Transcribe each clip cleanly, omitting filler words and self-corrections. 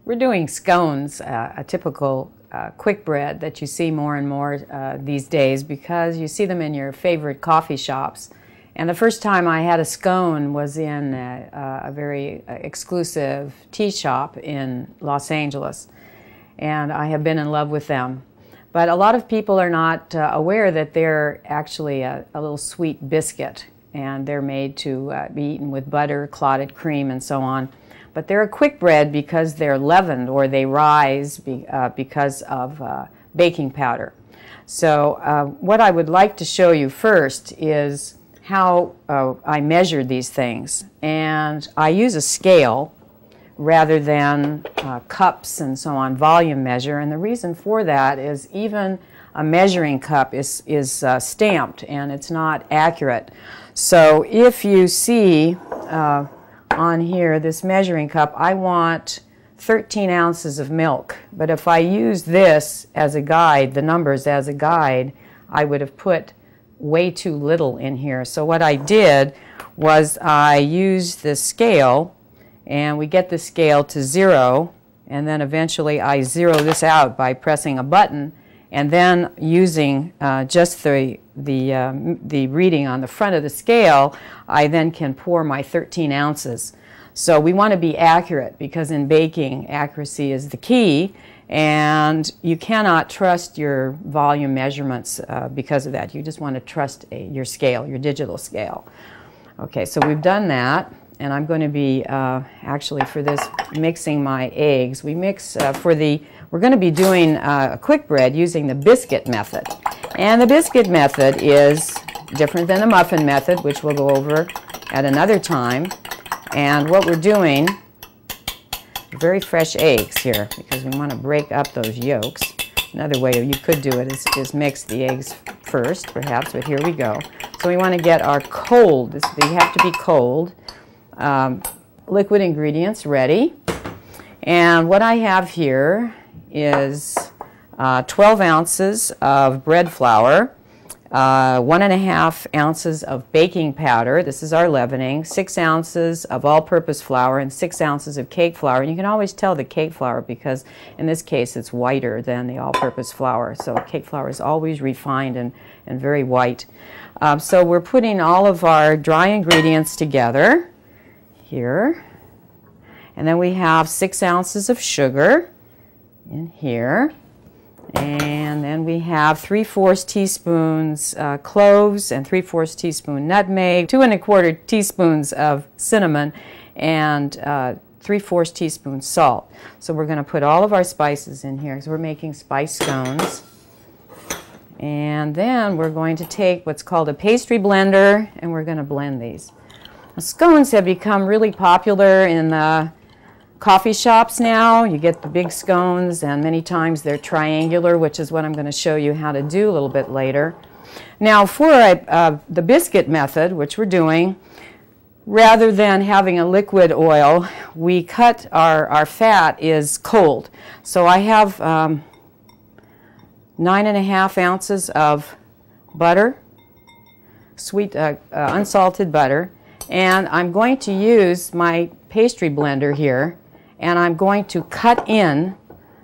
We're doing scones, a typical quick bread that you see more and more these days because you see them in your favorite coffee shops. And the first time I had a scone was in a very exclusive tea shop in Los Angeles, and I have been in love with them. But a lot of people are not aware that they're actually a little sweet biscuit, and they're made to be eaten with butter, clotted cream, and so on. But they're a quick bread because they're leavened, or they rise because of baking powder. So what I would like to show you first is how I measured these things. And I use a scale rather than cups and so on, volume measure. And the reason for that is even a measuring cup is stamped and it's not accurate. So if you see on here, this measuring cup, I want 13 ounces of milk. But if I use this as a guide, the numbers as a guide, I would have put way too little in here. So what I did was I used the scale, and we get the scale to 0, and then eventually I zero this out by pressing a button, and then using just the reading on the front of the scale, I then can pour my 13 ounces. So we want to be accurate because in baking, accuracy is the key, and you cannot trust your volume measurements because of that. You just want to trust your scale, your digital scale. Okay, so we've done that, and I'm going to be actually for this mixing my eggs. We mix we're going to be doing a quick bread using the biscuit method. And the biscuit method is different than the muffin method, which we'll go over at another time. And what we're doing, very fresh eggs here, because we want to break up those yolks. Another way you could do it is mix the eggs first, perhaps, but here we go. So we want to get our cold, they have to be cold, liquid ingredients ready. And what I have here is 12 ounces of bread flour, 1.5 ounces of baking powder, this is our leavening, 6 ounces of all-purpose flour, and 6 ounces of cake flour. And you can always tell the cake flour because in this case it's whiter than the all-purpose flour. So cake flour is always refined and very white. So we're putting all of our dry ingredients together here. And then we have 6 ounces of sugar in here. And then we have 3/4 teaspoons cloves and 3/4 teaspoon nutmeg, 2 1/4 teaspoons of cinnamon, and 3/4 teaspoon salt. So we're going to put all of our spices in here because we're making spice scones. And then we're going to take what's called a pastry blender, and we're going to blend these. Now, scones have become really popular in the coffee shops now. You get the big scones, and many times they're triangular, which is what I'm going to show you how to do a little bit later. Now for the biscuit method, which we're doing, rather than having a liquid oil, we cut our fat is cold. So I have 9.5 ounces of butter, sweet unsalted butter, and I'm going to use my pastry blender here, and I'm going to cut in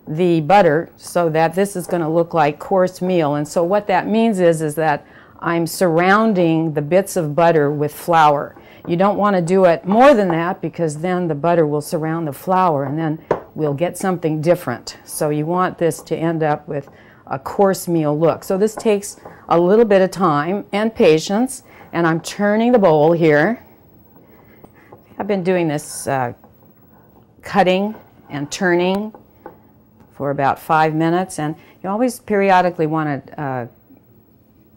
the butter so that this is going to look like coarse meal. And so what that means is that I'm surrounding the bits of butter with flour. You don't want to do it more than that because then the butter will surround the flour and then we'll get something different. So you want this to end up with a coarse meal look. So this takes a little bit of time and patience, and I'm turning the bowl here. I've been doing this cutting and turning for about 5 minutes, and you always periodically want to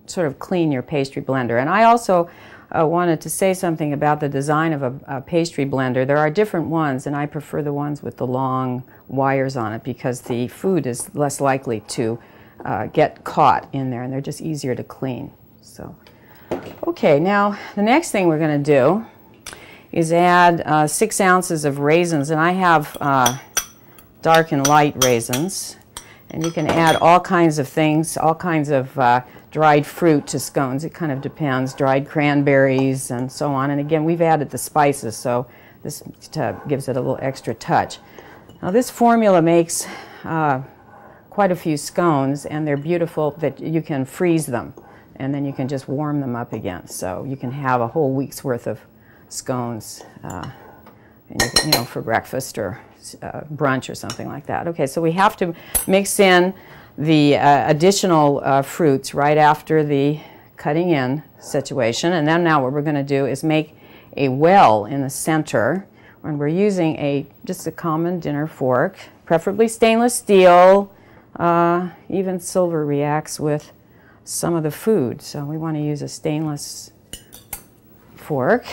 sort of clean your pastry blender. And I also wanted to say something about the design of a pastry blender. There are different ones, and I prefer the ones with the long wires on it because the food is less likely to get caught in there, and they're just easier to clean. So, okay, now the next thing we're going to do is add 6 ounces of raisins, and I have dark and light raisins, and you can add all kinds of things, all kinds of dried fruit to scones. It kind of depends, dried cranberries and so on. And again, we've added the spices, so this gives it a little extra touch. Now this formula makes quite a few scones, and they're beautiful that you can freeze them, and then you can just warm them up again. So you can have a whole week's worth of scones, and you know, for breakfast or brunch or something like that. Okay, so we have to mix in the additional fruits right after the cutting in situation, and then now what we're going to do is make a well in the center, and we're using just a common dinner fork, preferably stainless steel. Even silver reacts with some of the food, so we want to use a stainless fork.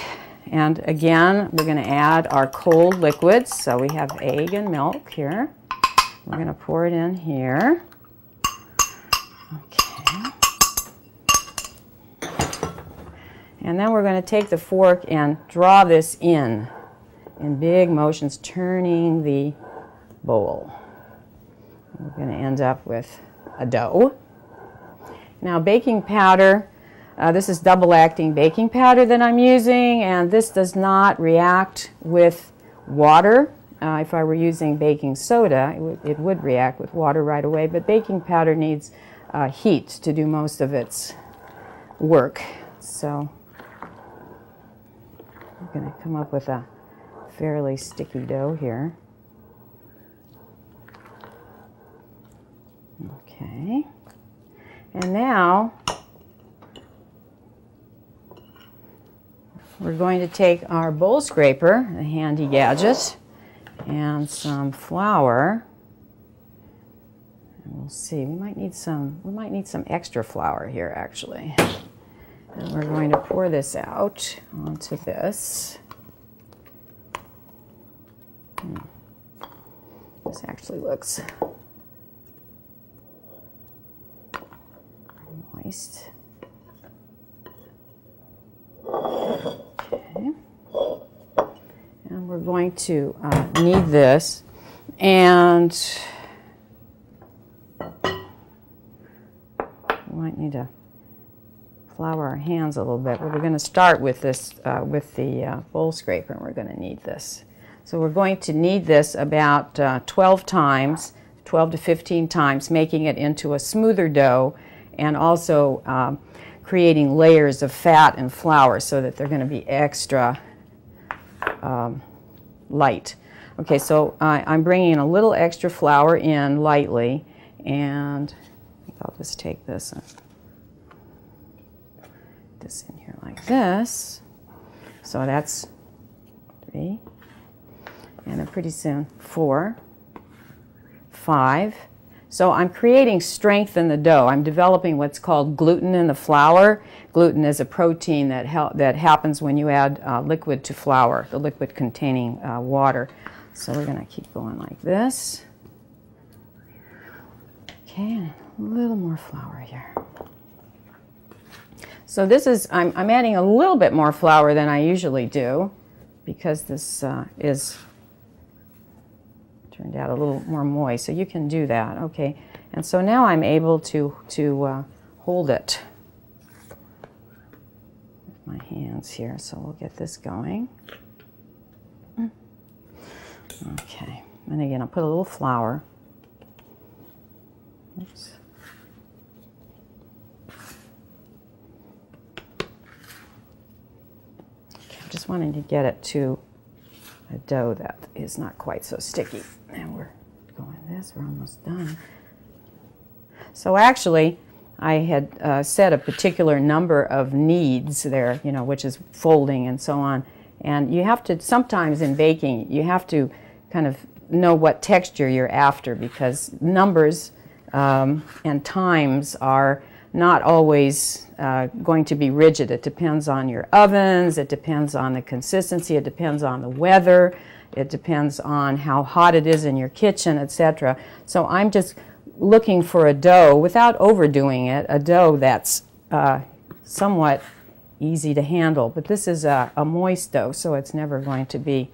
And again, we're going to add our cold liquids. So we have egg and milk here. We're going to pour it in here. Okay. And then we're going to take the fork and draw this in big motions, turning the bowl. We're going to end up with a dough. Now baking powder, this is double-acting baking powder that I'm using, and this does not react with water. If I were using baking soda, it would react with water right away, but baking powder needs heat to do most of its work. So I'm going to come up with a fairly sticky dough here. Okay, and now we're going to take our bowl scraper, a handy gadget, and some flour. And we'll see. We might need some extra flour here, actually. And we're going to pour this out onto this. This actually looks moist. Okay. And we're going to knead this, and we might need to flour our hands a little bit, but we're going to start with this, with the bowl scraper, and we're going to knead this. So we're going to knead this about 12 times, 12 to 15 times, making it into a smoother dough, and also creating layers of fat and flour so that they're going to be extra light. Okay, so I'm bringing a little extra flour in lightly, and I'll just take this and put this in here like this. So that's 3, and then pretty soon 4, 5. So I'm creating strength in the dough. I'm developing what's called gluten in the flour. Gluten is a protein that happens when you add liquid to flour, the liquid containing water. So we're going to keep going like this. Okay, and a little more flour here. So this is, I'm adding a little bit more flour than I usually do, because this is turned out a little more moist, so you can do that. Okay, and so now I'm able to hold it with my hands here, so we'll get this going. Okay, and again, I'll put a little flour. Oops. Okay, I'm just wanting to get it to a dough that is not quite so sticky. And we're going this, we're almost done. So actually, I had set a particular number of kneads there, you know, which is folding and so on. And you have to, sometimes in baking, you have to kind of know what texture you're after, because numbers and times are not always going to be rigid. It depends on your ovens, it depends on the consistency, it depends on the weather, it depends on how hot it is in your kitchen, etc. So I'm just looking for a dough, without overdoing it, a dough that's somewhat easy to handle. But this is a moist dough, so it's never going to be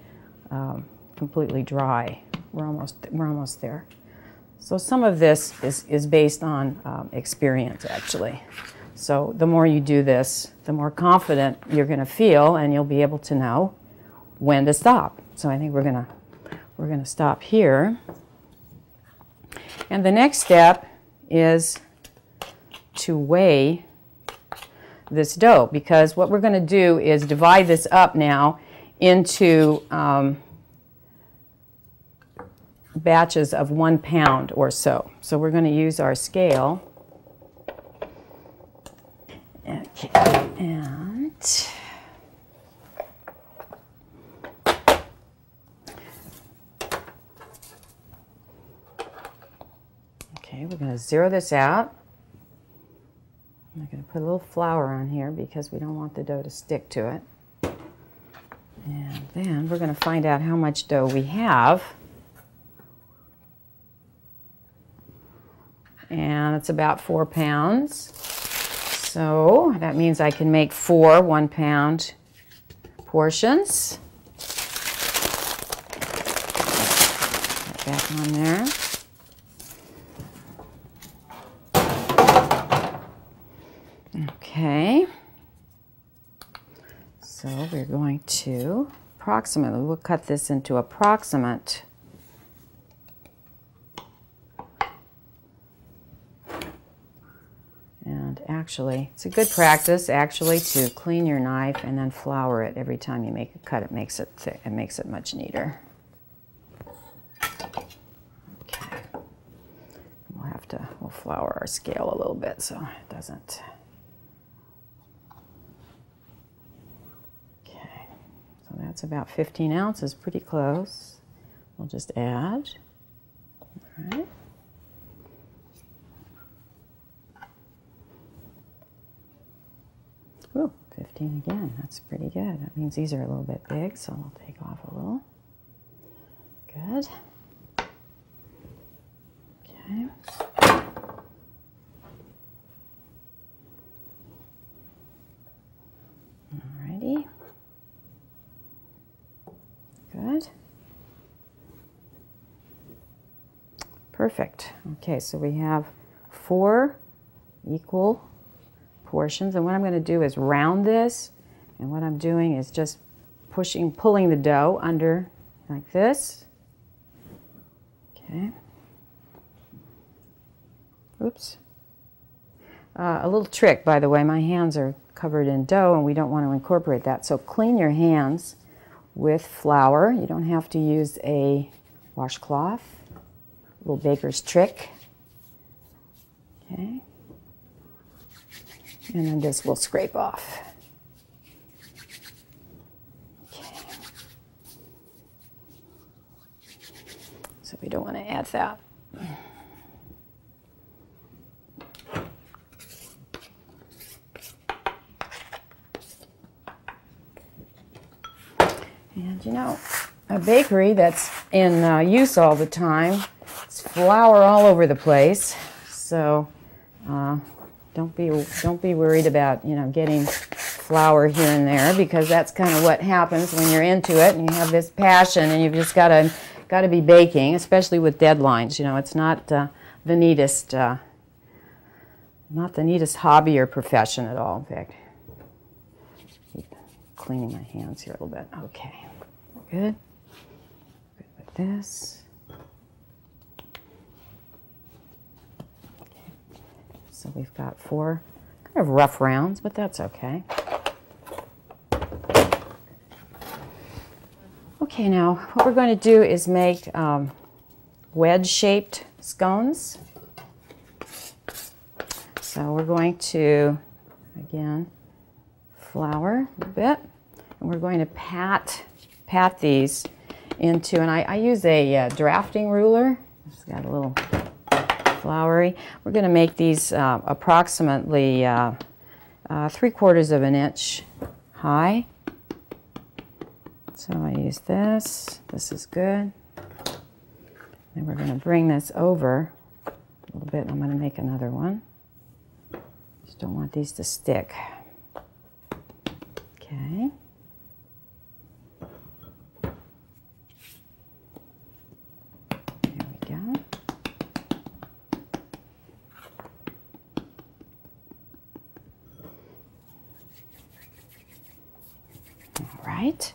completely dry. We're almost there. So some of this is based on experience, actually. So the more you do this, the more confident you're going to feel, and you'll be able to know when to stop. So I think we're going we're going to stop here. And the next step is to weigh this dough, because what we're going to do is divide this up now into batches of 1 pound or so. So we're going to use our scale. Okay, and okay, we're going to zero this out. I'm going to put a little flour on here because we don't want the dough to stick to it. And then we're going to find out how much dough we have. And it's about 4 pounds. So that means I can make 4 1-pound portions. Put that back on there. Okay. So we're going to approximately, we'll cut this into approximate. And actually, it's a good practice actually to clean your knife and then flour it every time you make a cut. It makes it thick, it makes it much neater. Okay. We'll flour our scale a little bit so it doesn't. Okay. So that's about 15 ounces, pretty close. We'll just add. All right. Ooh, 15 again. That's pretty good. That means these are a little bit big, so we'll take off a little. Good. Okay. Alrighty. Good. Perfect. Okay, so we have 4 equal portions, and what I'm going to do is round this, and what I'm doing is just pulling the dough under like this. Okay. Oops. A little trick, by the way, my hands are covered in dough and we don't want to incorporate that, so clean your hands with flour. You don't have to use a washcloth. Little baker's trick. Okay. And then this will scrape off. Okay. So we don't want to add that. And you know, a bakery that's in use all the time, it's flour all over the place. So don't be worried about, you know, getting flour here and there, because that's kind of what happens when you're into it and you have this passion and you've just got to be baking, especially with deadlines. You know, it's not the neatest hobby or profession at all. In fact, keep cleaning my hands here a little bit. Okay, good. Good with this. So we've got 4 kind of rough rounds, but that's okay. Okay, now what we're going to do is make wedge-shaped scones. So we're going to, again, flour a bit, and we're going to pat these into, and I use a drafting ruler. It's got a little floury. We're going to make these approximately 3/4 of an inch high. So I use this. This is good. And we're going to bring this over a little bit. I'm going to make another one. Just don't want these to stick. Okay. There we go. All right.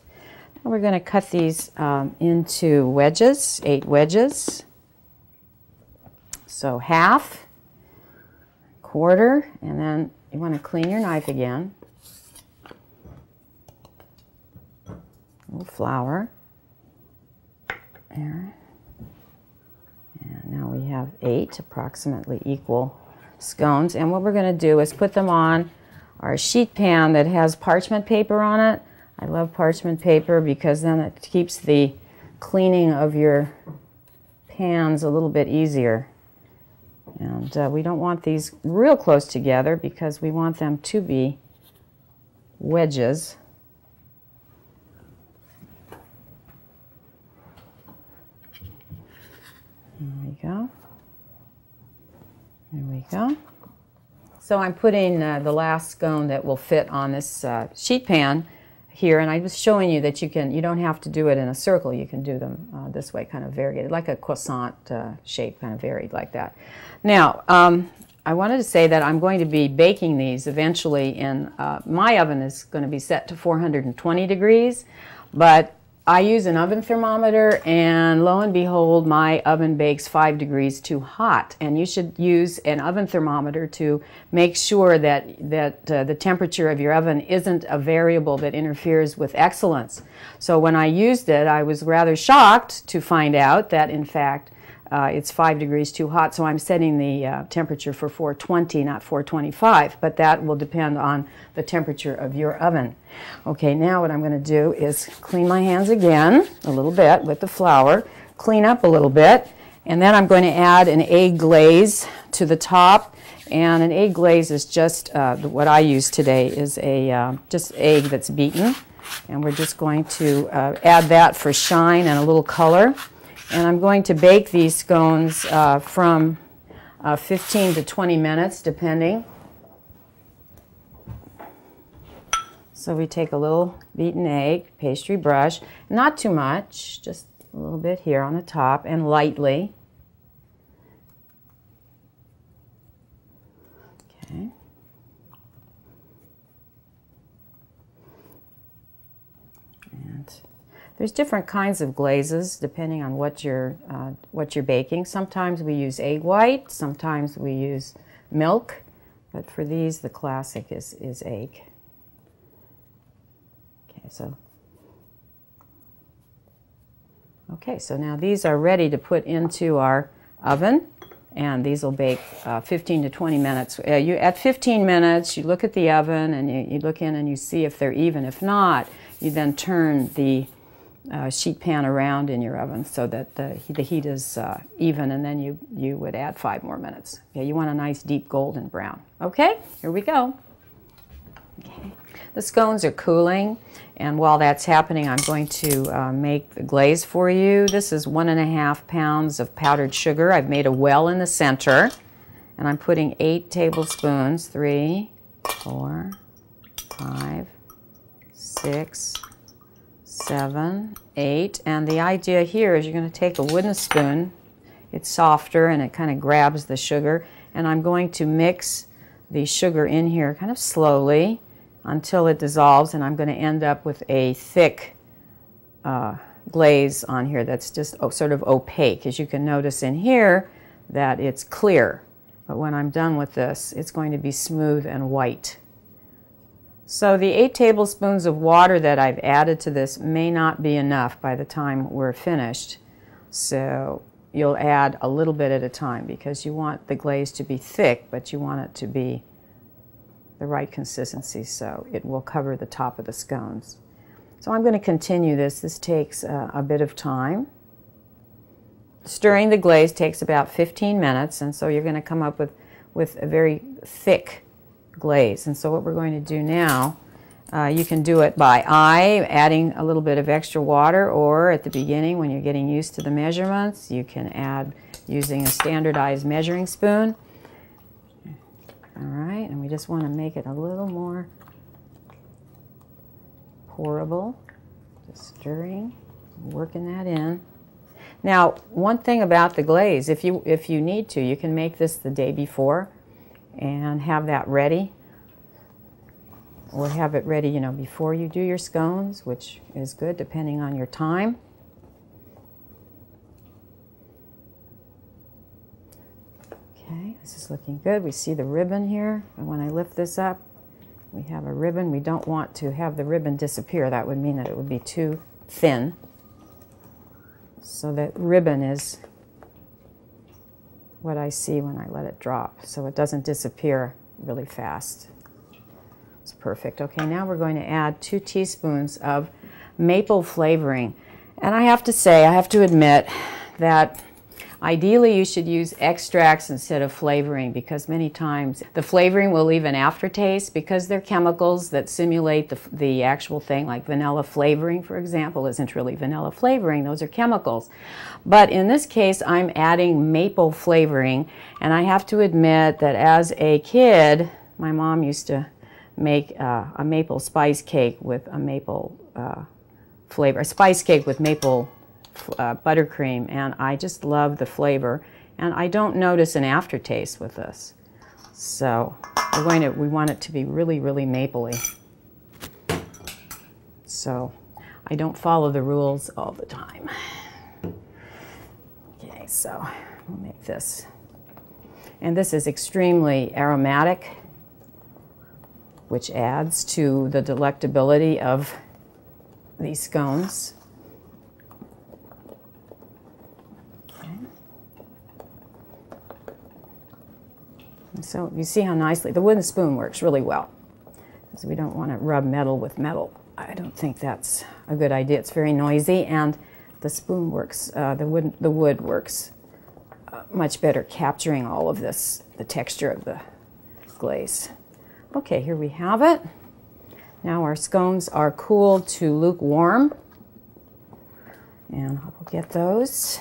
We're going to cut these into wedges, 8 wedges. So half, quarter, and then you want to clean your knife again. A little flour. There. And now we have 8 approximately equal scones. And what we're going to do is put them on our sheet pan that has parchment paper on it. I love parchment paper because then it keeps the cleaning of your pans a little bit easier. And we don't want these real close together because we want them to be wedges. There we go. There we go. So I'm putting the last scone that will fit on this sheet pan here, and I was showing you that you don't have to do it in a circle. You can do them this way, kind of variegated, like a croissant shape, kind of varied like that. Now, I wanted to say that I'm going to be baking these eventually in, my oven is going to be set to 420 degrees, but I use an oven thermometer, and lo and behold, my oven bakes 5 degrees too hot. And you should use an oven thermometer to make sure that the temperature of your oven isn't a variable that interferes with excellence. So when I used it, I was rather shocked to find out that, in fact, it's 5 degrees too hot, so I'm setting the temperature for 420, not 425, but that will depend on the temperature of your oven. Okay, now what I'm going to do is clean my hands again a little bit with the flour, clean up a little bit, and then I'm going to add an egg glaze to the top. And an egg glaze is just what I use today is just egg that's beaten, and we're just going to add that for shine and a little color. And I'm going to bake these scones from 15 to 20 minutes, depending. So we take a little beaten egg, pastry brush, not too much, just a little bit here on the top, and lightly. Okay. There's different kinds of glazes depending on what you're baking. Sometimes we use egg white, sometimes we use milk, but for these the classic is egg. Okay, so now these are ready to put into our oven, and these will bake 15 to 20 minutes. At 15 minutes, you look at the oven and you look in and you see if they're even. If not, you then turn the sheet pan around in your oven so that the heat is even, and then you would add 5 more minutes. Okay, you want a nice deep golden brown. Okay, here we go. Okay. The scones are cooling, and while that's happening, I'm going to make the glaze for you. This is 1.5 pounds of powdered sugar. I've made a well in the center, and I'm putting 8 tablespoons, 3, 4, 5, 6, 7, 8, and the idea here is you're going to take a wooden spoon. It's softer and it kind of grabs the sugar, and I'm going to mix the sugar in here kind of slowly until it dissolves, and I'm going to end up with a thick glaze on here that's just sort of opaque. As you can notice in here that it's clear, but when I'm done with this, it's going to be smooth and white. So the 8 tablespoons of water that I've added to this may not be enough by the time we're finished. So you'll add a little bit at a time because you want the glaze to be thick, but you want it to be the right consistency so it will cover the top of the scones. So I'm going to continue this. This takes a bit of time. Stirring the glaze takes about 15 minutes, and so you're going to come up with a very thick glaze. And so what we're going to do now, you can do it by eye, adding a little bit of extra water, or at the beginning when you're getting used to the measurements, you can add using a standardized measuring spoon. All right, and we just want to make it a little more pourable. Just stirring, working that in. Now, one thing about the glaze, if you need to, you can make this the day before and have that ready or have it ready, you know, before you do your scones, which is good depending on your time. Okay, this is looking good. We see the ribbon here, and when I lift this up, we have a ribbon. We don't want to have the ribbon disappear. That would mean that it would be too thin. So that ribbon is what I see when I let it drop, so it doesn't disappear really fast. It's perfect. Okay, now we're going to add 2 teaspoons of maple flavoring. And I have to say, I have to admit that ideally you should use extracts instead of flavoring, because many times the flavoring will leave an aftertaste because they're chemicals that simulate the actual thing, like vanilla flavoring, for example, isn't really vanilla flavoring. Those are chemicals. But in this case, I'm adding maple flavoring, and I have to admit that as a kid, my mom used to make a maple spice cake with a maple flavor, a spice cake with maple buttercream, and I just love the flavor, and I don't notice an aftertaste with this. So we want it to be really, really mapley. So I don't follow the rules all the time. Okay, so we'll make this. And this is extremely aromatic, which adds to the delectability of these scones. So you see how nicely the wooden spoon works really well, because we don't want to rub metal with metal. I don't think that's a good idea. It's very noisy, and the spoon works, the wood works much better, capturing all of this, the texture of the glaze. Okay, here we have it. Now our scones are cooled to lukewarm, and I'll get those.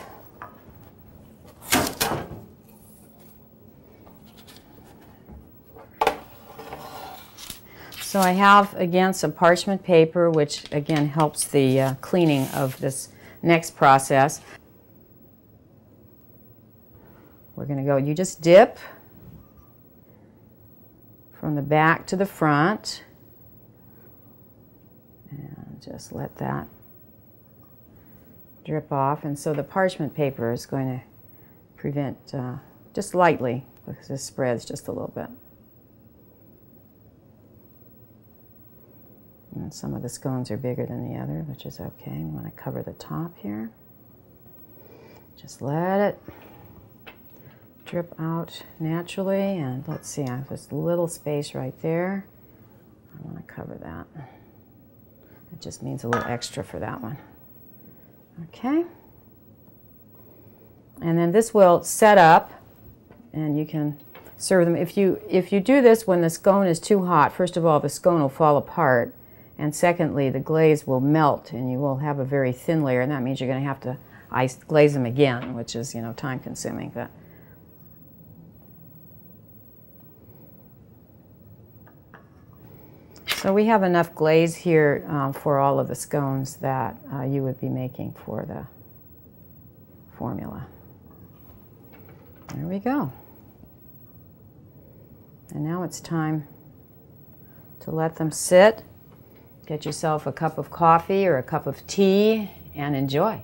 So I have, again, some parchment paper, which, again, helps the cleaning of this next process. We're going to go, you just dip from the back to the front, and just let that drip off. And so the parchment paper is going to prevent, just lightly, because this spreads just a little bit. And some of the scones are bigger than the other, which is okay. We want to cover the top here. Just let it drip out naturally. And let's see, I have this little space right there. I want to cover that. It just means a little extra for that one. Okay. And then this will set up, and you can serve them. If you do this when the scone is too hot, first of all, the scone will fall apart. And secondly, the glaze will melt, and you will have a very thin layer, and that means you're going to have to glaze them again, which is, you know, time-consuming. But so we have enough glaze here for all of the scones that you would be making for the formula. There we go. And now it's time to let them sit. Get yourself a cup of coffee or a cup of tea and enjoy.